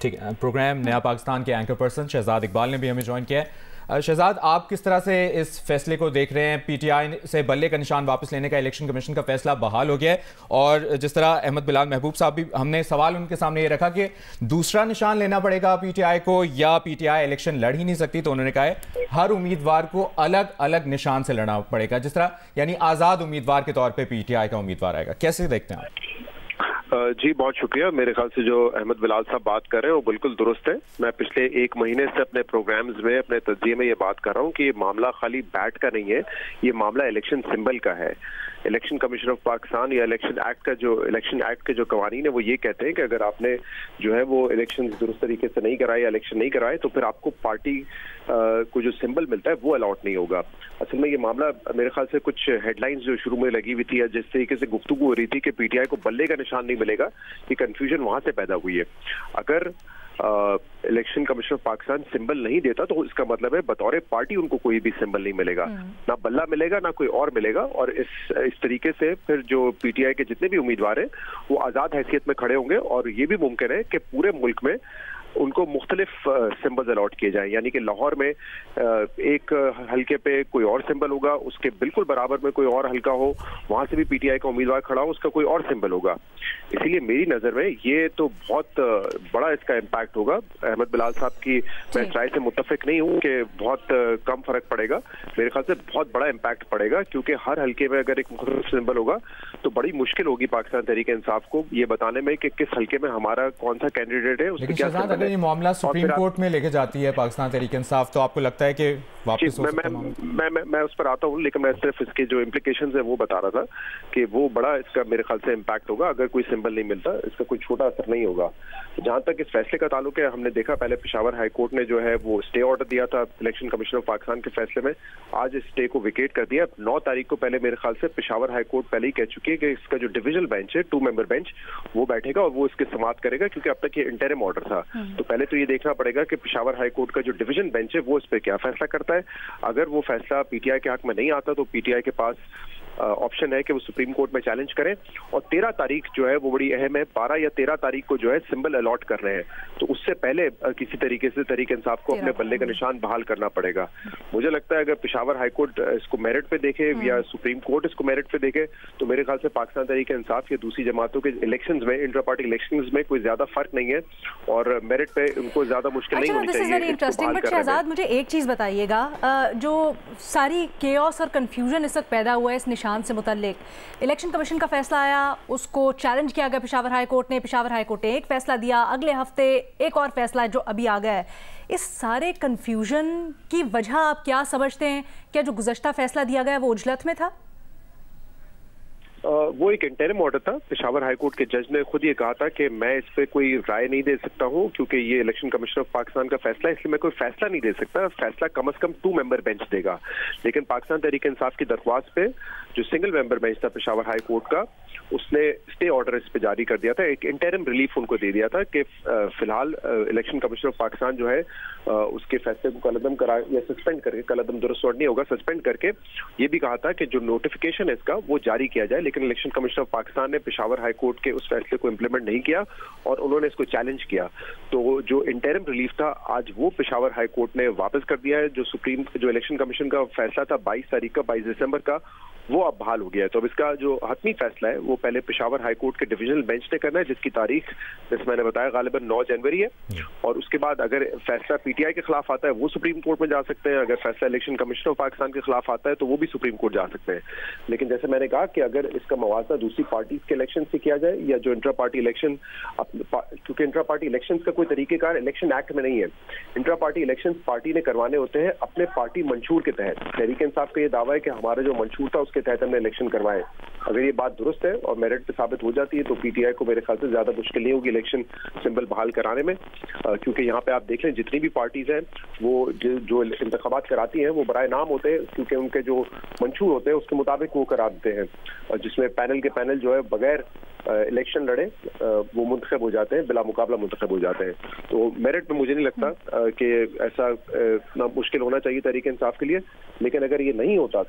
ٹھیک ہے، پروگرام نیا پاکستان کے اینکر پرسن شہزاد اقبال نے بھی ہمیں جوائن کیا ہے۔ شہزاد، آپ کس طرح سے اس فیصلے کو دیکھ رہے ہیں؟ پی ٹی آئی سے بلے کا نشان واپس لینے کا الیکشن کمیشن کا فیصلہ بحال ہو گیا ہے، اور جس طرح احمد بلال محبوب صاحب بھی، ہم نے سوال ان کے سامنے یہ رکھا کہ دوسرا نشان لینا پڑے گا پی ٹی آئی کو، یا پی ٹی آئی الیکشن لڑ ہی نہیں سکتی، تو انہوں نے کہا ہے ہر امیدوار کو الگ الگ نشان سے لڑنا پڑے گا، جس طرح یعنی آزاد امیدوار کے طور پہ پی ٹی آئی کا امیدوار آئے گا۔ کیسے دیکھتے ہیں آپ؟ جی بہت شکریہ۔ میرے خیال سے جو احمد بلال صاحب بات کر رہے ہیں وہ بالکل درست ہے۔ میں پچھلے ایک مہینے سے اپنے پروگرامز میں، اپنے تجزیے میں یہ بات کر رہا ہوں کہ یہ معاملہ خالی بیٹ کا نہیں ہے، یہ معاملہ الیکشن سمبل کا ہے۔ الیکشن کمیشن آف پاکستان یا الیکشن ایکٹ کے جو قوانین ہیں وہ یہ کہتے ہیں کہ اگر آپ نے جو ہے وہ الیکشن درست طریقے سے نہیں کرائے یا الیکشن نہیں کرائے تو پھر آپ کو پارٹی کو جو سمبل ملتا ہے وہ الاٹ نہیں ہوگا۔ اصل میں یہ معاملہ میرے خیال سے کچھ ہیڈ لائنز جو شروع میں لگی ہوئی تھی یا جس طریقے سے گفتگو ہو رہی تھی کہ پی ٹی آئی کو بلے کا نشان نہیں ملے گا، یہ کنفیوژن وہاں سے پیدا ہوئی ہے۔ اگر election commission of Pakistan symbol نہیں دیتا تو اس کا مطلب ہے بطور پارٹی ان کو کوئی بھی سمبل نہیں ملے گا، نہ بلہ ملے گا نہ کوئی اور ملے گا، اور اس طریقے سے پھر جو پی ٹی آئی کے جتنے بھی امیدوار ہیں وہ آزاد حیثیت میں کھڑے ہوں گے، اور یہ بھی ممکن ہے کہ پورے ملک میں ان کو مختلف سمبلز الاٹ کیے جائیں، یعنی کہ لاہور میں ایک حلقے پہ کوئی اور سمبل ہوگا، اس کے بالکل برابر میں کوئی اور حلقہ ہو، وہاں سے بھی پی ٹی آئی کا امیدوار کھڑا ہو، اس کا کوئی اور سمبل ہوگا۔ اسی لیے میری نظر میں یہ تو بہت بڑا اس کا امپیکٹ ہوگا۔ احمد بلال صاحب کی میں اس رائے سے متفق نہیں ہوں کہ بہت کم فرق پڑے گا، میرے خیال سے بہت بڑا امپیکٹ پڑے گا، کیونکہ ہر حلقے میں اگر ایک مختلف سمبل ہوگا تو بڑی مشکل ہوگی پاکستان تحریک انصاف کو یہ بتانے میں کہ کس حلقے میں ہمارا کون سا کینڈیڈیٹ ہے، اس کے کیا سمبل ہے۔ یہ معاملہ سپریم کورٹ میں لے کے جاتی ہے پاکستان تحریک انصاف، تو آپ کو لگتا ہے کہ واپس ہو سکتا ہے؟ میں اس پر آتا ہوں، لیکن میں صرف اس کے جو امپلیکیشنز ہیں وہ بتا رہا تھا کہ وہ بڑا اس کا میرے خیال سے امپیکٹ ہوگا۔ اگر کوئی سمبل نہیں ملتا اس کا کوئی چھوٹا اثر نہیں ہوگا۔ جہاں تک اس فیصلے کا تعلق ہے، ہم نے دیکھا پہلے پشاور ہائی کورٹ نے جو ہے وہ اسٹے آرڈر دیا تھا الیکشن کمیشن آف پاکستان کے فیصلے میں، آج اس اسٹے کو ویکیٹ کر دیا۔ 9 تاریخ کو پہلے میرے خیال سے پشاور ہائی کورٹ پہلے ہی کہہ چکی ہے کہ اس کا جو ڈویژنل بینچ ہے 2 ممبر بینچ وہ بیٹھے گا اور وہ اس کی سماعت کرے گا، کیونکہ اب تک یہ انٹرم آرڈر تھا۔ تو پہلے تو یہ دیکھنا پڑے گا کہ پشاور ہائی کورٹ کا جو ڈویژن بینچ ہے وہ اس پہ کیا فیصلہ کرتا ہے۔ اگر وہ فیصلہ پی ٹی آئی کے حق میں نہیں آتا تو پی ٹی آئی کے پاس آپشن ہے کہ وہ سپریم کورٹ میں چیلنج کریں، اور 13 تاریخ جو ہے وہ بڑی اہم ہے، 12 یا 13 تاریخ کو جو ہے سمبل الاٹ کر رہے ہیں، تو اس سے پہلے کسی طریقے سے تحریک انصاف کو اپنے بلے کا نشان بحال کرنا پڑے گا۔ مجھے لگتا ہے اگر پشاور ہائی کورٹ اس کو میرٹ پہ دیکھے یا سپریم کورٹ اس کو میرٹ پہ دیکھے تو میرے خیال سے پاکستان تحریک انصاف یا دوسری جماعتوں کے الیکشنز میں، انٹرا پارٹی الیکشنز میں کوئی زیادہ فرق نہیں ہے، اور میرٹ پہ ان کو زیادہ مشکل نہیں ہونی چاہیے۔ بٹ شہزاد مجھے ایک چیز بتائیے گا، جو ساری کیوس اور کنفیوژن اس وقت پیدا ہوا ہے اس نشان سے متعلق، الیکشن کمیشن کا فیصلہ آیا، اس کو چیلنج کیا گیا پشاور ہائی کورٹ نے ایک فیصلہ دیا، اگلے ہفتے ایک اور فیصلہ جو ابھی آ گیا ہے، اس سارے کنفیوژن کی وجہ آپ کیا سمجھتے ہیں؟ کیا جو گزشتہ فیصلہ دیا گیا وہ عجلت میں تھا؟ وہ ایک انٹرم آرڈر تھا۔ پشاور ہائی کورٹ کے جج نے خود یہ کہا تھا کہ میں اس پہ کوئی رائے نہیں دے سکتا ہوں کیونکہ یہ الیکشن کمیشن آف پاکستان کا فیصلہ ہے، اس لیے میں کوئی فیصلہ نہیں دے سکتا، فیصلہ کم از کم 2 ممبر بینچ دے گا۔ لیکن پاکستان تحریک انصاف کی درخواست پہ جو سنگل ممبر بینچ تھا پشاور ہائی کورٹ کا، اس نے اسٹے آرڈر اس پہ جاری کر دیا تھا، ایک انٹرم ریلیف ان کو دے دیا تھا کہ فی الحال الیکشن کمیشن آف پاکستان جو ہے اس کے فیصلے کو کالعدم کرا یا سسپینڈ کر کے، کالعدم درست ورڈ نہیں ہوگا، سسپینڈ کر کے یہ بھی کہا تھا کہ جو نوٹیفیکیشن ہے اس کا وہ جاری کیا جائے، لیکن الیکشن کمیشن آف پاکستان نے پشاور ہائی کورٹ کے اس فیصلے کو امپلیمنٹ نہیں کیا اور انہوں نے اس کو چیلنج کیا۔ تو جو انٹرم ریلیف تھا آج وہ پشاور ہائی کورٹ نے واپس کر دیا ہے۔ جو الیکشن کمیشن کا فیصلہ تھا 22 تاریخ کا، 22 دسمبر کا، وہ اب بحال ہو گیا ہے۔ تو اب اس کا جو حتمی فیصلہ ہے وہ پہلے پشاور ہائی کورٹ کے ڈویژنل بینچ نے کرنا ہے، جس کی تاریخ جیسے میں نے بتایا غالباً 9 جنوری ہے، اور اس کے بعد اگر فیصلہ پی ٹی آئی کے خلاف آتا ہے وہ سپریم کورٹ میں جا سکتے ہیں، اگر فیصلہ الیکشن کمیشن آف پاکستان کے خلاف آتا ہے تو وہ بھی سپریم کورٹ جا سکتے ہیں۔ لیکن جیسے میں نے کہا کہ اگر اس کا موازنہ دوسری پارٹیز کے الیکشن سے کیا جائے یا جو انٹرا پارٹی الیکشن، کیونکہ انٹرا پارٹی الیکشن کا کوئی طریقہ کار الیکشن ایکٹ میں نہیں ہے، انٹرا پارٹی الیکشن پارٹی نے کروانے ہوتے ہیں اپنے پارٹی منشور کے تحت۔ تحریک انصاف کا یہ دعویٰ ہے کہ ہمارا جو منشور تھا اس کے تحت ہم نے الیکشن کروائے۔ اگر یہ بات درست ہے اور میرٹ پہ ثابت ہو جاتی ہے تو پی ٹی آئی کو میرے خیال سے زیادہ مشکل نہیں ہوگی الیکشن سمبل بحال کرانے میں، کیونکہ یہاں پہ آپ دیکھ لیں جتنی بھی پارٹیز ہیں وہ جو انتخابات کراتی ہیں وہ برائے نام ہوتے ہیں، کیونکہ ان کے جو منشور ہوتے ہیں اس کے مطابق وہ کرا دیتے ہیں، جس میں پینل کے پینل جو ہے بغیر الیکشن لڑے وہ منتخب ہو جاتے ہیں، بلا مقابلہ منتخب ہو جاتے ہیں۔ تو میرٹ میں مجھے نہیں لگتا کہ ایسا اتنا مشکل ہونا چاہیے تحریک انصاف کے لیے، لیکن اگر یہ نہیں ہوتا